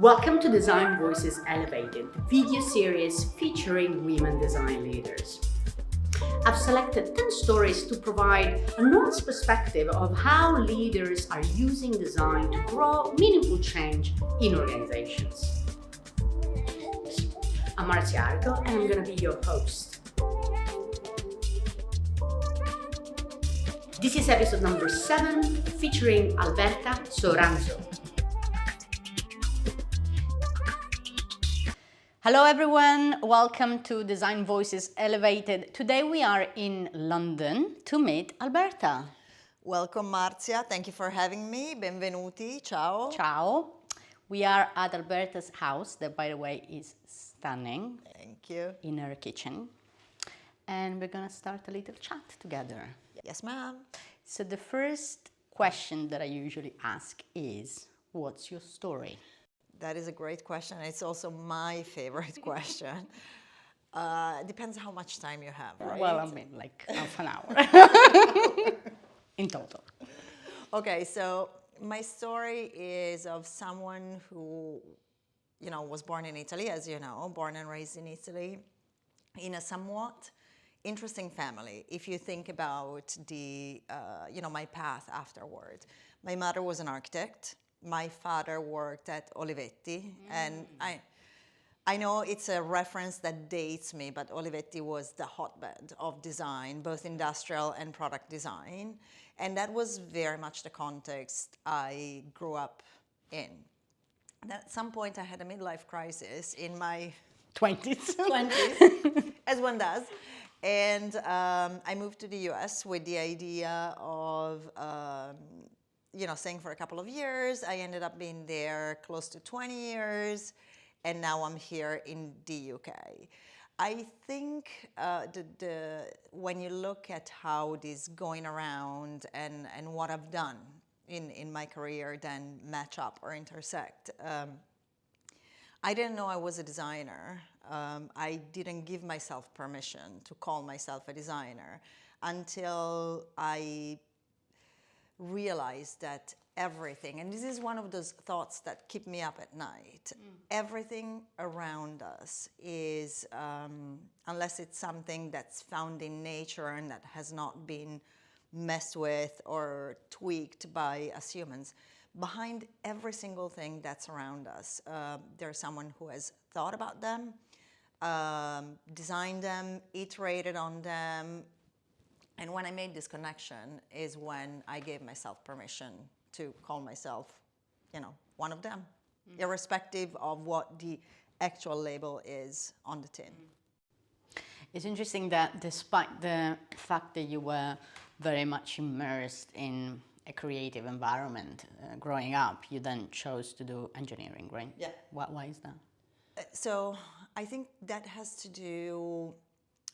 Welcome to Design Voices Elevated, the video series featuring women design leaders. I've selected 10 stories to provide a nuanced perspective of how leaders are using design to grow meaningful change in organizations. I'm Marzia Argo, and I'm going to be your host. This is episode number 7, featuring Alberta Soranzo. Hello everyone, welcome to Design Voices Elevated. Today we are in London to meet Alberta. Welcome Marzia, thank you for having me. Benvenuti, ciao. Ciao. We are at Alberta's house, that by the way is stunning. Thank you. In her kitchen. And we're gonna start a little chat together. Yes ma'am. So the first question that I usually ask is, what's your story? That is a great question. It's also my favorite question. Depends how much time you have, right? Well, I mean, like half an hour in total. Okay, so my story is of someone who, was born in Italy, as you know, born and raised in Italy, in a somewhat interesting family. If you think about the, my path afterward. My mother was an architect. My father worked at Olivetti, and I know it's a reference that dates me, but Olivetti was the hotbed of design, both industrial and product design, and that was very much the context I grew up in. And at some point, I had a midlife crisis in my 20s, as one does, and I moved to the US with the idea of staying for a couple of years. I ended up being there close to 20 years, and now I'm here in the UK. I think when you look at how this going around and what I've done in my career then match up or intersect, I didn't know I was a designer. I didn't give myself permission to call myself a designer until I realized that everything, and this is one of those thoughts that keep me up at night, everything around us is, unless it's something that's found in nature and that has not been messed with or tweaked by us humans, behind every single thing that's around us, there's someone who has thought about them, designed them, iterated on them. And when I made this connection is when I gave myself permission to call myself, one of them, irrespective of what the actual label is on the tin. It's interesting that despite the fact that you were very much immersed in a creative environment growing up, you then chose to do engineering, right? Yeah. Why is that? So I think that has to do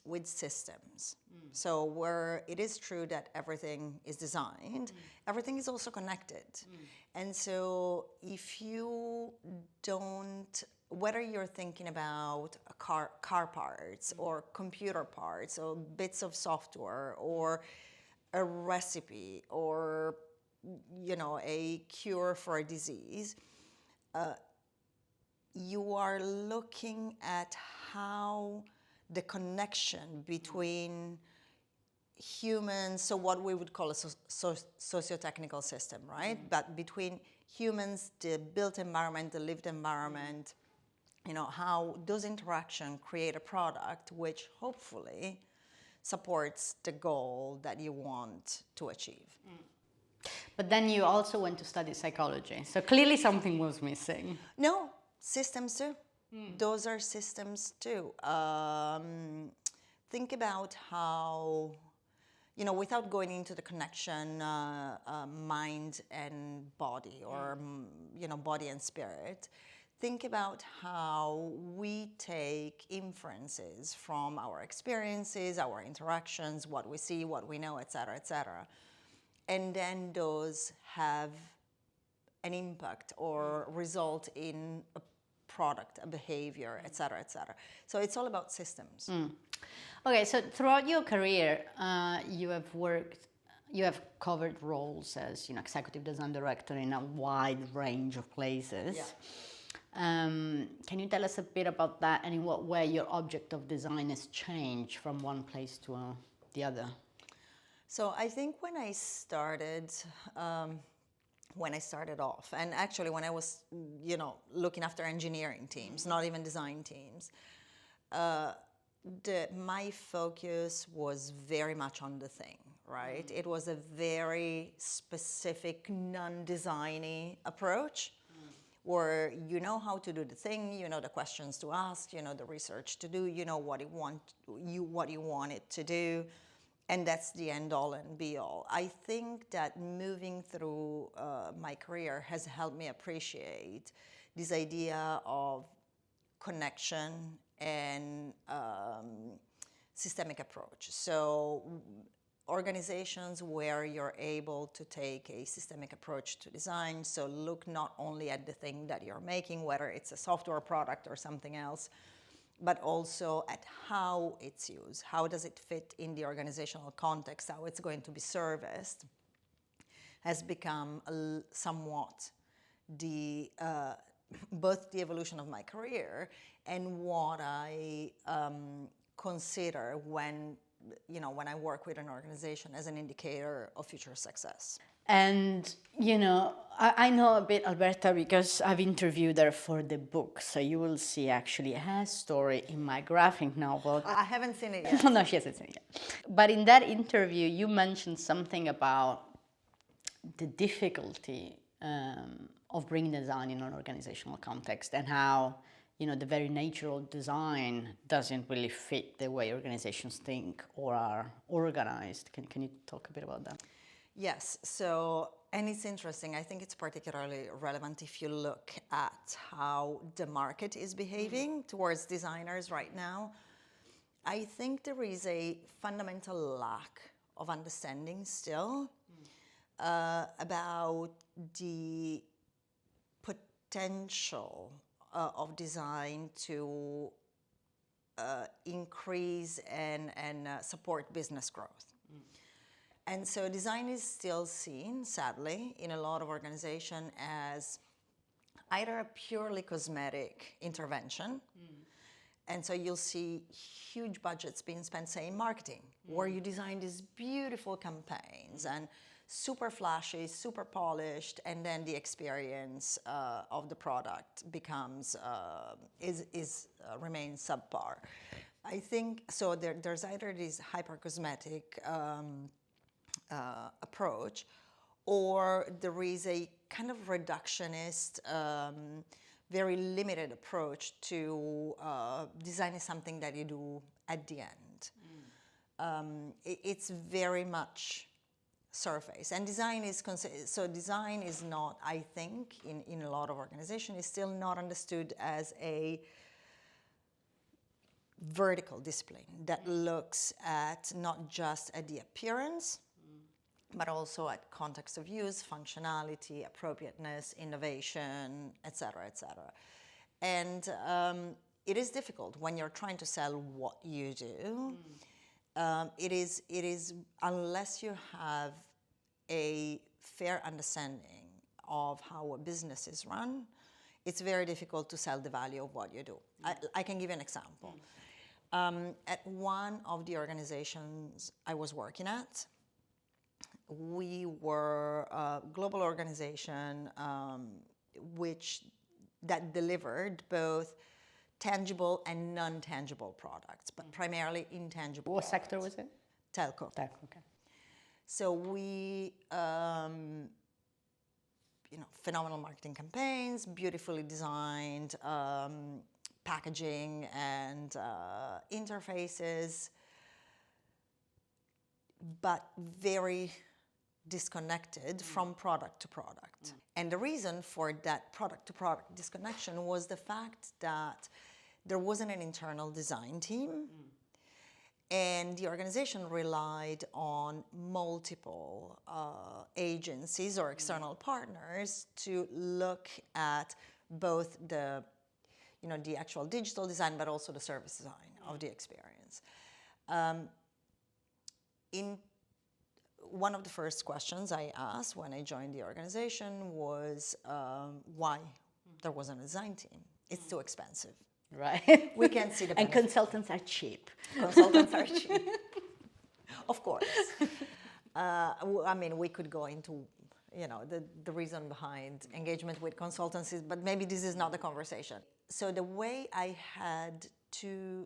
with systems. So where it is true that everything is designed, everything is also connected. And so if you don't, whether you're thinking about a car parts or computer parts or bits of software or a recipe or, a cure for a disease, you are looking at how the connection between humans, so what we would call a socio-technical system, right? But between humans, the built environment, the lived environment, how those interactions create a product which hopefully supports the goal that you want to achieve. But then you also went to study psychology, so clearly something was missing. No, systems too. Those are systems too. Think about how, without going into the connection, mind and body, or, body and spirit, think about how we take inferences from our experiences, our interactions, what we see, what we know, et cetera, and then those have an impact or result in a product, a behavior, et cetera. So it's all about systems. Okay, so throughout your career, you have covered roles as executive design director in a wide range of places. Yeah. Can you tell us a bit about that, and in what way your object of design has changed from one place to the other? So I think when I started off, and actually when I was, looking after engineering teams, not even design teams, my focus was very much on the thing, right? It was a very specific, non-designy approach, where you know how to do the thing, you know the questions to ask, you know the research to do, you know what you want it to do, and that's the end all and be all. I think that moving through my career has helped me appreciate this idea of connection and systemic approach. So organizations where you're able to take a systemic approach to design, so look not only at the thing that you're making, whether it's a software product or something else, but also at how it's used, how does it fit in the organizational context, how it's going to be serviced, has become somewhat the both the evolution of my career and what I consider when I work with an organization as an indicator of future success. And, I know a bit Alberta because I've interviewed her for the book. So you will see actually her story in my graphic novel. I haven't seen it yet. No, she hasn't seen it yet. But in that interview, you mentioned something about the difficulty of bringing design in an organizational context, and how the very nature of design doesn't really fit the way organizations think or are organized. Can you talk a bit about that? Yes, and it's interesting. I think it's particularly relevant if you look at how the market is behaving towards designers right now. I think there is a fundamental lack of understanding still about the potential of design to increase and support business growth. And so design is still seen, sadly, in a lot of organizations as either a purely cosmetic intervention, and so you'll see huge budgets being spent, say, in marketing, where you design these beautiful campaigns and super flashy, super polished, and then the experience of the product becomes remains subpar. I think so. There's either this hyper cosmetic approach, or there is a kind of reductionist, very limited approach to design is something that you do at the end. It's very much surface, and design is not, I think, in a lot of organizations, is still not understood as a vertical discipline that looks at not just at the appearance, but also at context of use, functionality, appropriateness, innovation, et cetera, et cetera. And it is difficult when you're trying to sell what you do. It is unless you have a fair understanding of how a business is run, it's very difficult to sell the value of what you do. I can give you an example. At one of the organizations I was working at, we were a global organization that delivered both tangible and non-tangible products, but primarily intangible. What products. sector was it? Telco. Telco, okay. So we, phenomenal marketing campaigns, beautifully designed packaging and interfaces, but very disconnected from product to product. And the reason for that product to product disconnection was the fact that there wasn't an internal design team, and the organization relied on multiple agencies or external partners to look at both the actual digital design, but also the service design of the experience. In one of the first questions I asked when I joined the organization was, why there wasn't a design team. It's too expensive. Right. We can't see the And benefit. consultants are cheap. Consultants are cheap. Of course. I mean, we could go into, the reason behind engagement with consultancies, but maybe this is not the conversation. So the way I had to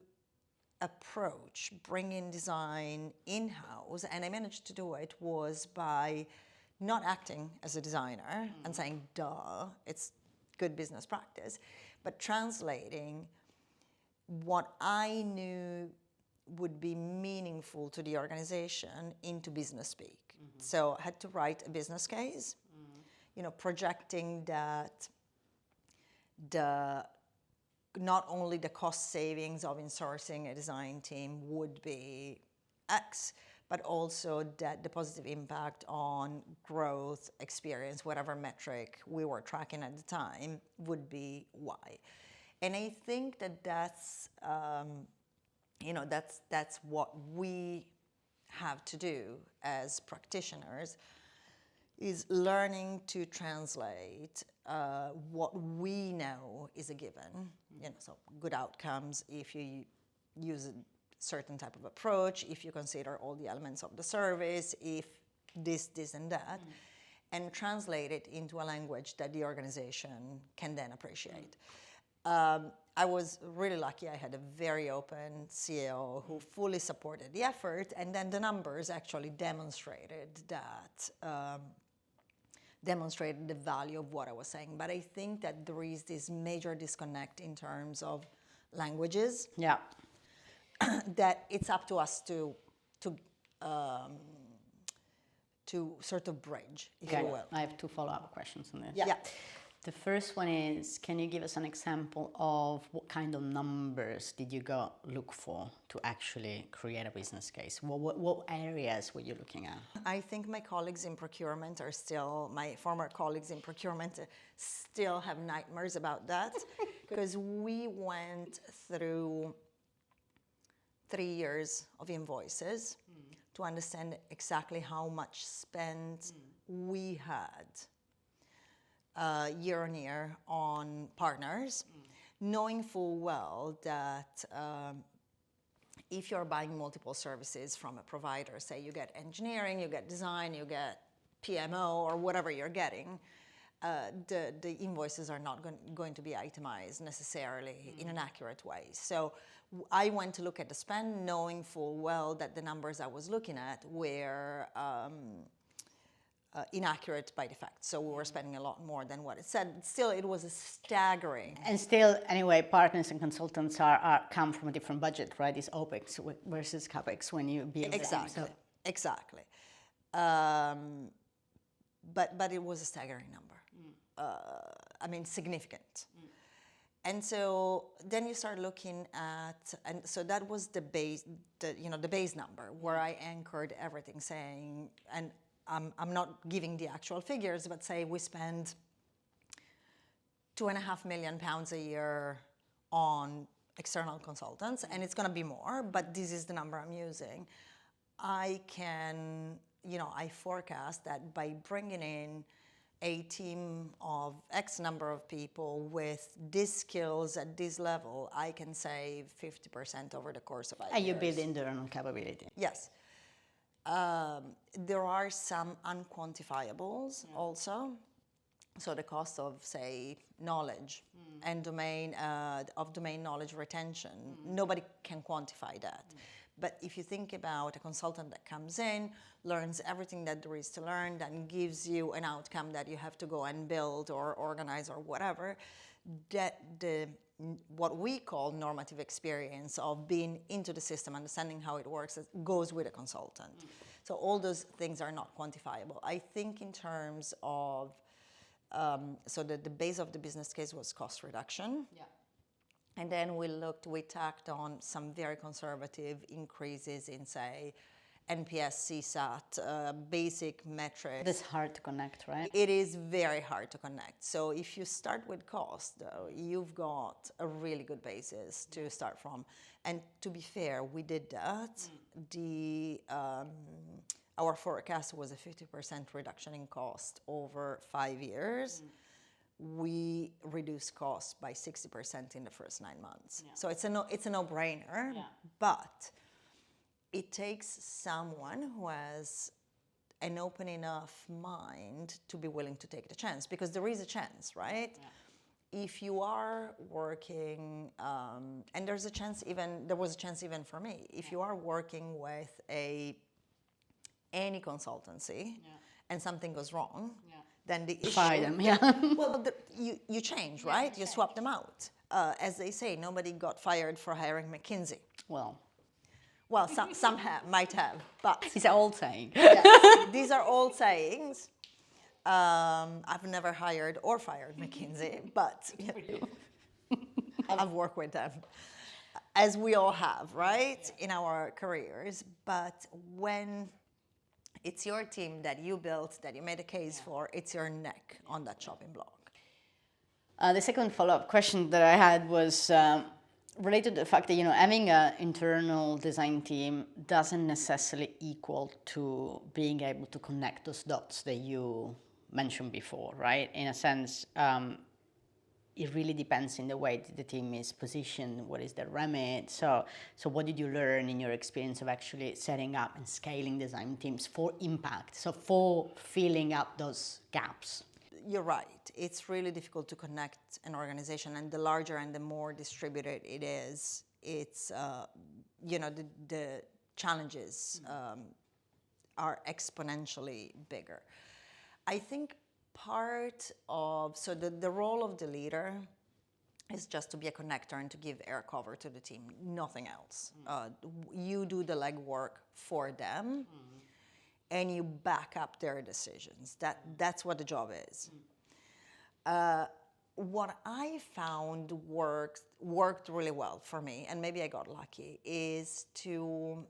approach bringing design in-house, and I managed to do it, was by not acting as a designer and saying, duh, it's good business practice, but translating what I knew would be meaningful to the organization into business speak. So I had to write a business case, projecting that not only the cost savings of insourcing a design team would be X, but also that the positive impact on growth, experience, whatever metric we were tracking at the time would be Y. And I think that's what we have to do as practitioners, is learning to translate what we know is a given. So good outcomes if you use a certain type of approach, if you consider all the elements of the service, if this, and that, and translate it into a language that the organization can then appreciate. I was really lucky. I had a very open CEO who fully supported the effort, and then the numbers actually demonstrated the value of what I was saying. But I think that there is this major disconnect in terms of languages. Yeah. That it's up to us to sort of bridge, if you will. I have 2 follow-up questions on this. Yeah. The first one is, can you give us an example of what kind of numbers did you go look for to actually create a business case? What areas were you looking at? I think my colleagues in procurement my former colleagues in procurement still have nightmares about that, because we went through 3 years of invoices to understand exactly how much spend we had year on year on partners, knowing full well that if you're buying multiple services from a provider, say you get engineering, you get design, you get PMO, or whatever you're getting, the invoices are not going to be itemized necessarily in an accurate way. So I went to look at the spend, knowing full well that the numbers I was looking at were inaccurate by defect. So we were spending a lot more than what it said. Still, it was a staggering. And still, anyway, partners and consultants come from a different budget, right? It's OPEX versus CAPEX when you build Exactly. Exactly. But it was a staggering number. Significant. And so then you start looking at, and so that was the base number where I anchored everything, saying, and I'm not giving the actual figures, but say we spend £2.5 million a year on external consultants, and it's going to be more, but this is the number I'm using. I forecast that by bringing in a team of X number of people with these skills at this level, I can save 50% over the course of 5 years. And you build internal capability. Yes. There are some unquantifiables also. So the cost of, say, knowledge and domain knowledge retention, nobody can quantify that. But if you think about a consultant that comes in, learns everything that there is to learn, then gives you an outcome that you have to go and build or organize or whatever, that what we call normative experience of being into the system, understanding how it works, goes with a consultant. So all those things are not quantifiable. I think in terms of, so the base of the business case was cost reduction. Yeah. And then we tacked on some very conservative increases in, say, NPS, CSAT, basic metrics. That's hard to connect, right? It is very hard to connect. So if you start with cost, though, you've got a really good basis to start from. And to be fair, we did that. Our forecast was a 50% reduction in cost over 5 years, we reduce costs by 60% in the first 9 months. So it's a no-brainer, but it takes someone who has an open enough mind to be willing to take the chance, because there is a chance, right? If you are working, and there was a chance even for me, if you are working with any consultancy and something goes wrong, then the issue... Fire them, Well, you change, right? You swap them out. As they say, nobody got fired for hiring McKinsey. Well, some might have, but... it's an old saying. Yes, these are old sayings. I've never hired or fired McKinsey, but I've worked with them, as we all have, right, in our careers. But when it's your team that you built, that you made a case for, it's your neck on that chopping block. The second follow-up question that I had was related to the fact that, having an internal design team doesn't necessarily equal to being able to connect those dots that you mentioned before, right? In a sense, it really depends in the way that the team is positioned, what is their remit. So what did you learn in your experience of actually setting up and scaling design teams for impact, so for filling up those gaps? You're right. It's really difficult to connect an organization, and the larger and the more distributed it is, it's, the challenges are exponentially bigger. I think the role of the leader is just to be a connector and to give air cover to the team, nothing else. You do the legwork for them, and you back up their decisions. That's what the job is. What I found worked really well for me, and maybe I got lucky, is to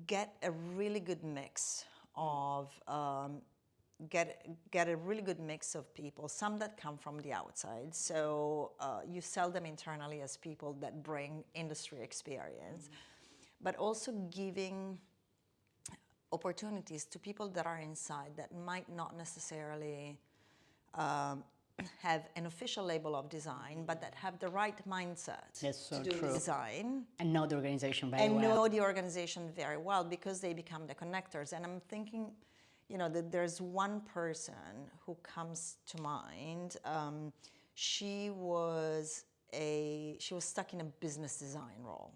get a really good mix of get a really good mix of people, some that come from the outside. So you sell them internally as people that bring industry experience, but also giving opportunities to people that are inside that might not necessarily have an official label of design, but that have the right mindset to do design. And know the organization very well. And know the organization very well, because they become the connectors. And I'm thinking, that there's one person who comes to mind. She was stuck in a business design role,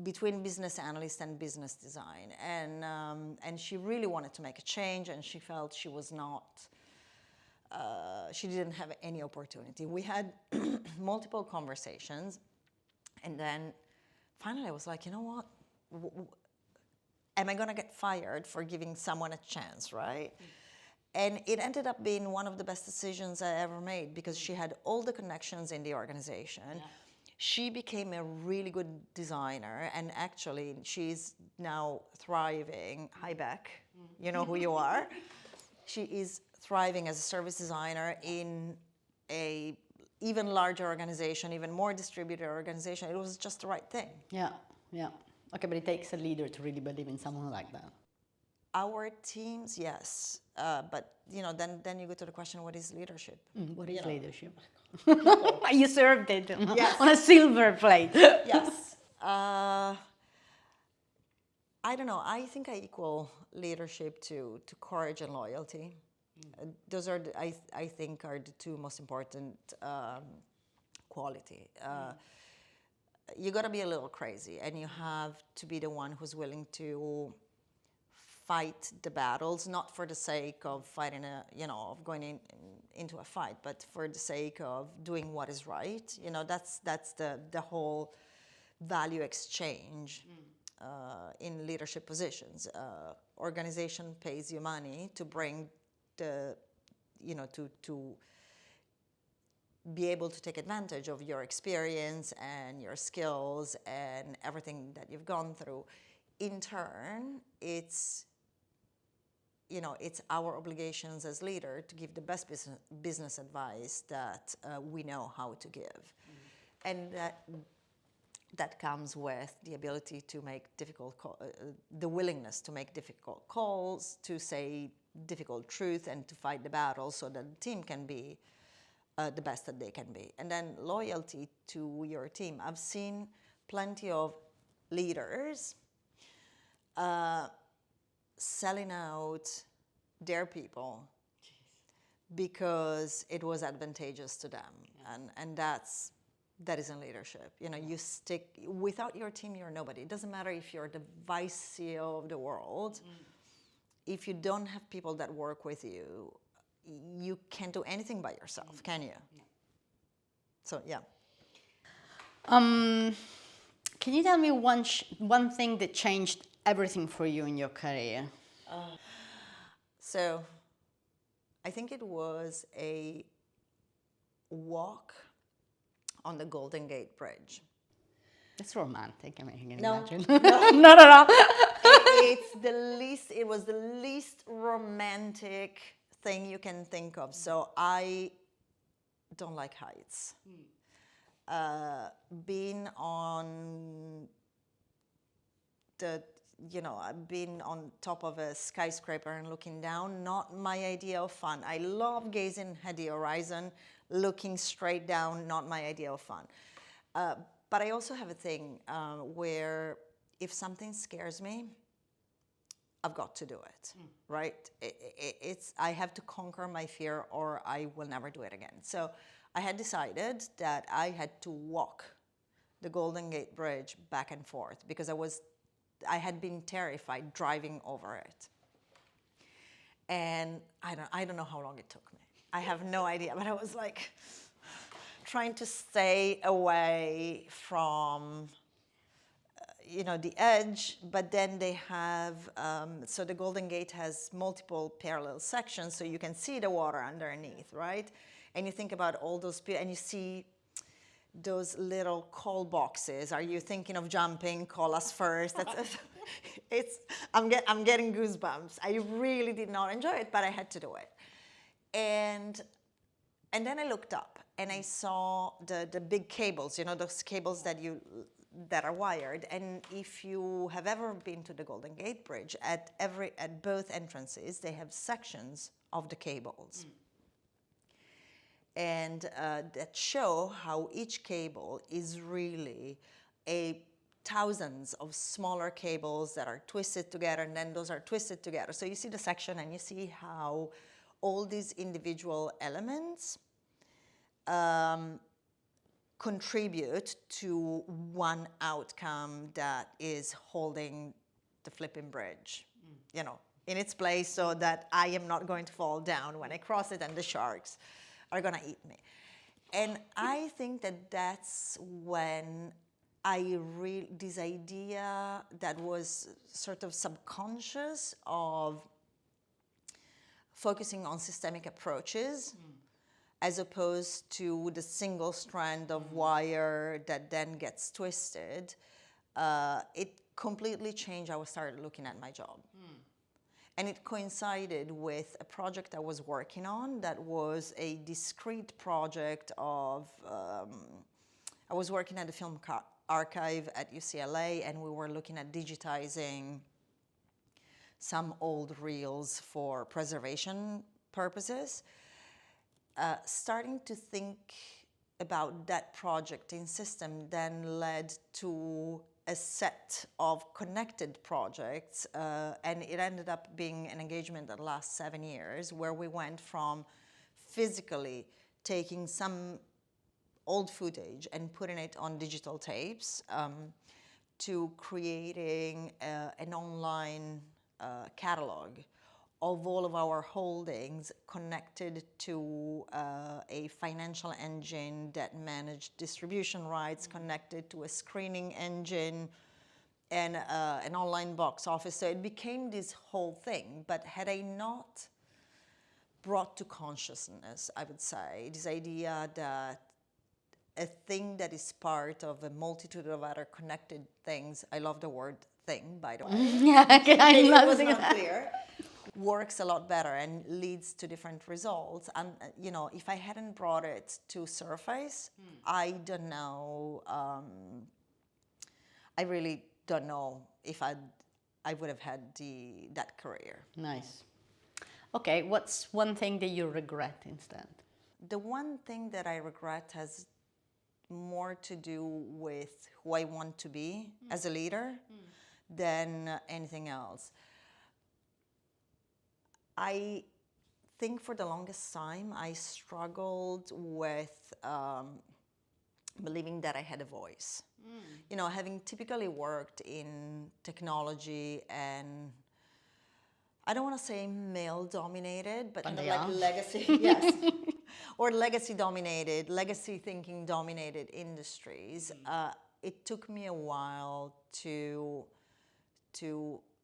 between business analyst and business design. And she really wanted to make a change, and she felt she was not... she didn't have any opportunity. We had multiple conversations, and then finally I was like, you know what? Am I going to get fired for giving someone a chance, right? And it ended up being one of the best decisions I ever made, because she had all the connections in the organization. She became a really good designer, and actually she's now thriving. Hi, Beck. You know who you are. She is thriving as a service designer in a even larger organization, even more distributed organization. It was just the right thing. Yeah. Okay, but it takes a leader to really believe in someone like that. Our teams, yes. But, then you go to the question, what is leadership? What is leadership? You served it on a silver plate. Yes. I don't know. I think I equal leadership to courage and loyalty. Those are, I think, are the two most important quality. You got to be a little crazy, and you have to be the one who's willing to fight the battles, not for the sake of fighting of going into a fight, but for the sake of doing what is right. That's the whole value exchange in leadership positions. Organization pays you money to bring to be able to take advantage of your experience and your skills and everything that you've gone through. In turn, it's our obligations as leader to give the best business advice that we know how to give. And that comes with the ability to make the willingness to make difficult calls, to say difficult truth and to fight the battle so that the team can be the best that they can be. And then loyalty to your team. I've seen plenty of leaders selling out their people because it was advantageous to them. And that isn't leadership. You know, you stick, without your team, you're nobody. It doesn't matter if you're the vice CEO of the world. If you don't have people that work with you, you can't do anything by yourself, can you? So, yeah. Can you tell me one thing that changed everything for you in your career? So, I think it was a walk on the Golden Gate Bridge. It's romantic, I mean, you can No, imagine. no. No. It was the least romantic thing you can think of. So I don't like heights. Being on I've been on top of a skyscraper and looking down, not my idea of fun. I love gazing at the horizon, looking straight down, not my idea of fun. But I also have a thing where if something scares me, I've got to do it, right? I have to conquer my fear or I will never do it again. So I had decided that I had to walk the Golden Gate Bridge back and forth because I had been terrified driving over it. And I don't know how long it took me. I have no idea, but I was like trying to stay away from the edge, but then they have, so the Golden Gate has multiple parallel sections, so you can see the water underneath, right? And you think about all those people, and you see those little call boxes. Are you thinking of jumping? Call us first. I'm getting goosebumps. I really did not enjoy it, but I had to do it. And then I looked up, and I saw the big cables, those cables that are wired. And if you have ever been to the Golden Gate Bridge, at both entrances, they have sections of the cables. And that show how each cable is really thousands of smaller cables that are twisted together, and then those are twisted together. So you see the section and you see how all these individual elements contribute to one outcome that is holding the flipping bridge, in its place so that I am not going to fall down when I cross it and the sharks are going to eat me. And I think that that's when this idea that was sort of subconscious of focusing on systemic approaches as opposed to the single strand of wire that then gets twisted, it completely changed how I started looking at my job. And it coincided with a project I was working on that was a discrete project of, I was working at the film archive at UCLA, and we were looking at digitizing some old reels for preservation purposes. Starting to think about that project in system then led to a set of connected projects, and it ended up being an engagement that lasts 7 years, where we went from physically taking some old footage and putting it on digital tapes to creating an online catalog of all of our holdings connected to a financial engine that managed distribution rights, connected to a screening engine and an online box office. So it became this whole thing. But had I not brought to consciousness, I would say, this idea that a thing that is part of a multitude of other connected things, I love the word thing, by the way. Yeah, okay, I'm It was loving not that. clear. Works a lot better and leads to different results. And if I hadn't brought it to surface, I don't know. I really don't know if I would have had that career. Nice. Okay, what's one thing that you regret instead? The one thing that I regret has more to do with who I want to be as a leader than anything else. I think for the longest time I struggled with believing that I had a voice. You know, having typically worked in technology and I don't want to say male dominated, but kind of like legacy, yes, or legacy dominated, legacy thinking dominated industries. It took me a while to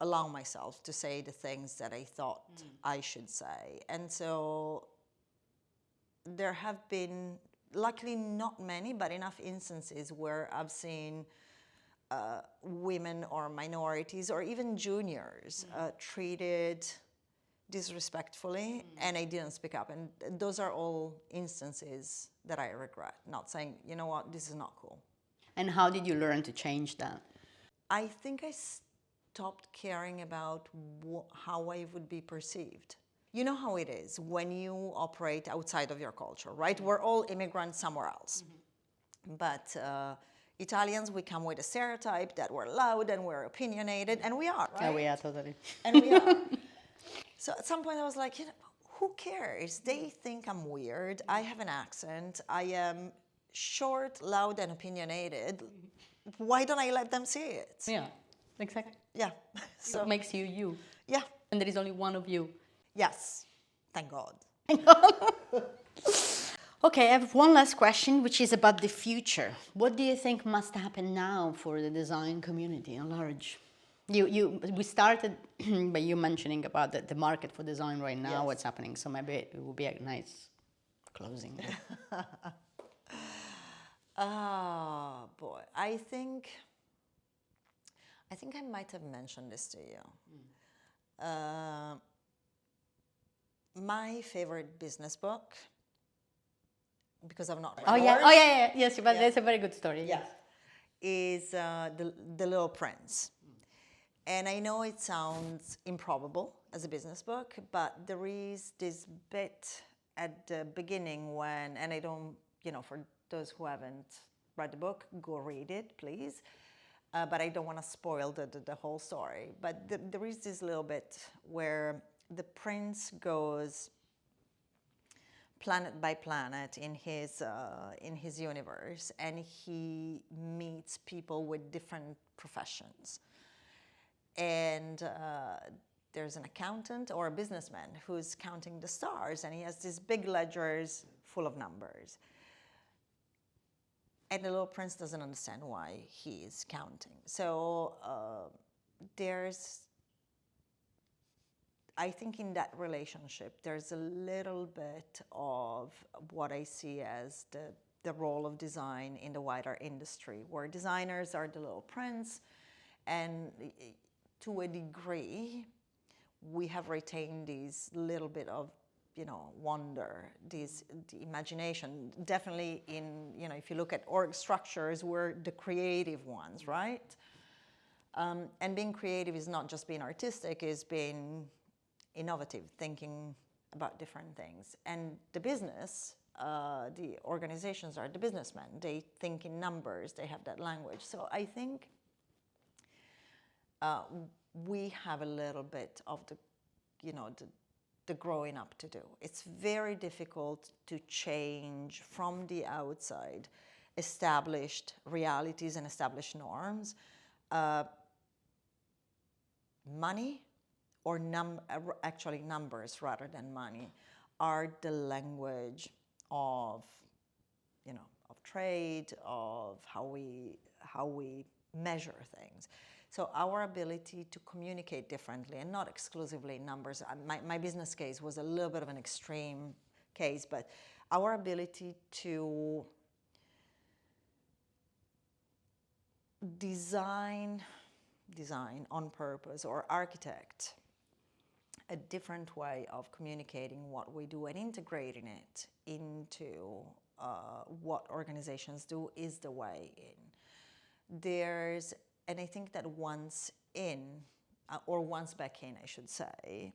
allow myself to say the things that I thought I should say. And so there have been, luckily not many, but enough instances where I've seen women or minorities or even juniors treated disrespectfully and I didn't speak up. And those are all instances that I regret, not saying, you know what, this is not cool. And how did you learn to change that? I think I stopped caring about how I would be perceived. You know how it is when you operate outside of your culture, right? We're all immigrants somewhere else. But Italians, we come with a stereotype that we're loud and we're opinionated, and we are, right? Yeah, we are totally. And we are. So at some point I was like, you know, who cares? They think I'm weird. I have an accent. I am short, loud, and opinionated. Why don't I let them see it? Yeah, exactly. Yeah. So What makes you you? yeah. And there is only one of you. Yes. Thank God. Okay, I have one last question, which is about the future. What do you think must happen now for the design community at large? We started by you mentioning about the market for design right now, Yes. what's happening. So maybe it will be a nice closing. Oh boy, I think I might have mentioned this to you. My favorite business book, because I've not read Yes, but that's a very good story. yeah, is the Little Prince. And I know it sounds improbable as a business book, but there is this bit at the beginning when, and I don't, you know, for those who haven't read the book, go read it, please. But I don't want to spoil the whole story. But there is this little bit where the prince goes planet by planet in his universe, and he meets people with different professions. And there's an accountant or a businessman who's counting the stars, and he has these big ledgers full of numbers. And the little prince doesn't understand why he is counting. So I think in that relationship, there's a little bit of what I see as the role of design in the wider industry, where designers are the little prince, and to a degree, we have retained this little bit of, you know, wonder, the imagination. Definitely in, you know, if you look at org structures, we're the creative ones, right? And being creative is not just being artistic, it's being innovative, thinking about different things. And the business, the organizations are the businessmen. They think in numbers, they have that language. So I think we have a little bit of the growing up to do. It's very difficult to change from the outside established realities and established norms. Money, or actually numbers rather than money, are the language of, you know, of trade, of how we measure things. So our ability to communicate differently, and not exclusively numbers. My business case was a little bit of an extreme case, but our ability to design on purpose, or architect a different way of communicating what we do and integrating it into what organizations do, is the way in. And I think that once back in, I should say,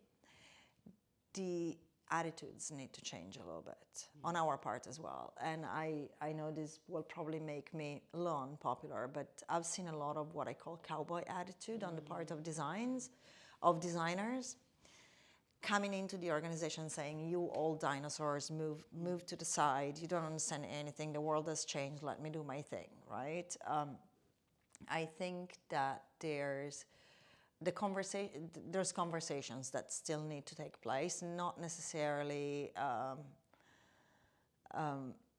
the attitudes need to change a little bit on our part as well. And I know this will probably make me a little unpopular, but I've seen a lot of what I call cowboy attitude on the part of designers, coming into the organization saying, you old dinosaurs, move to the side, you don't understand anything, the world has changed, let me do my thing, right? I think that there's conversations that still need to take place, not necessarily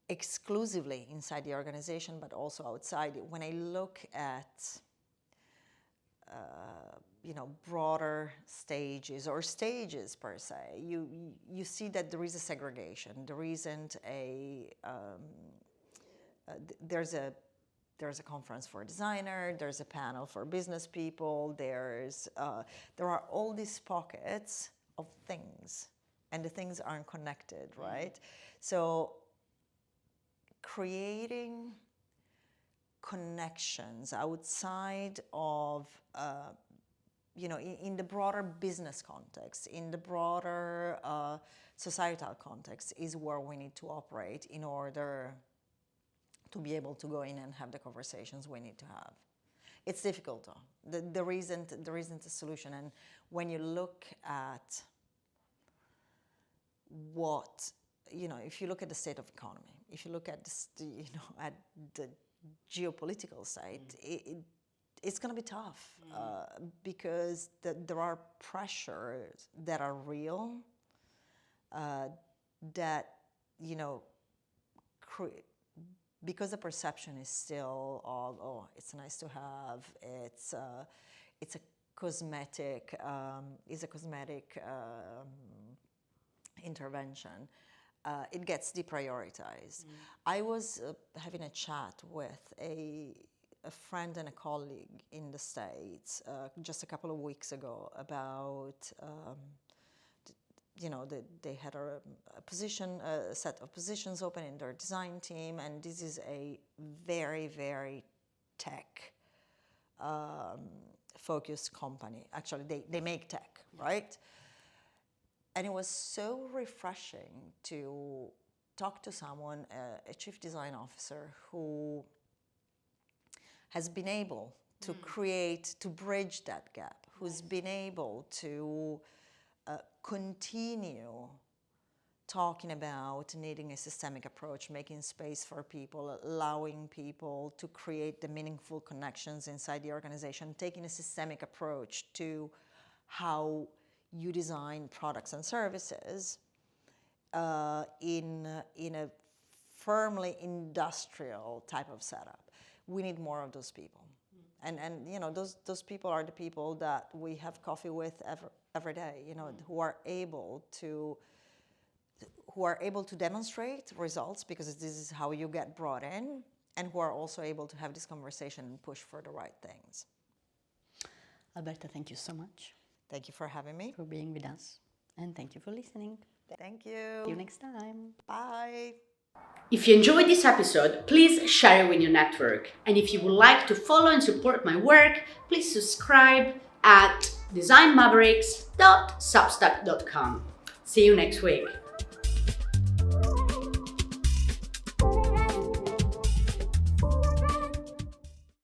exclusively inside the organization, but also outside. When I look at broader stages or stages per se, you see that there is a segregation. There isn't there's a conference for a designer, there's a panel for business people, there are all these pockets of things, and the things aren't connected, right? So creating connections outside of, in the broader business context, in the broader societal context, is where we need to operate in order to be able to go in and have the conversations we need to have. It's difficult though. There isn't a solution. And when you look at if you look at the state of economy, if you look at at the geopolitical side, it's going to be tough because there are pressures that are real that because the perception is still of, it's nice to have, it's a cosmetic intervention, it gets deprioritized. I was having a chat with a friend and a colleague in the States just a couple of weeks ago about they had a set of positions open in their design team, and this is a very, very tech focused company. Actually, they make tech, right? And it was so refreshing to talk to someone, a chief design officer, who has been able to bridge that gap, who's been able to continue talking about needing a systemic approach, making space for people, allowing people to create the meaningful connections inside the organization, taking a systemic approach to how you design products and services in a firmly industrial type of setup. We need more of those people. And those people are the people that we have coffee with every day, who are able to demonstrate results, because this is how you get brought in, and who are also able to have this conversation and push for the right things. Alberta, thank you so much. Thank you for having me. For being with us. And thank you for listening. Thank you. See you next time. Bye. If you enjoyed this episode, please share it with your network. And if you would like to follow and support my work, please subscribe at designmavericks.substack.com. See you next week.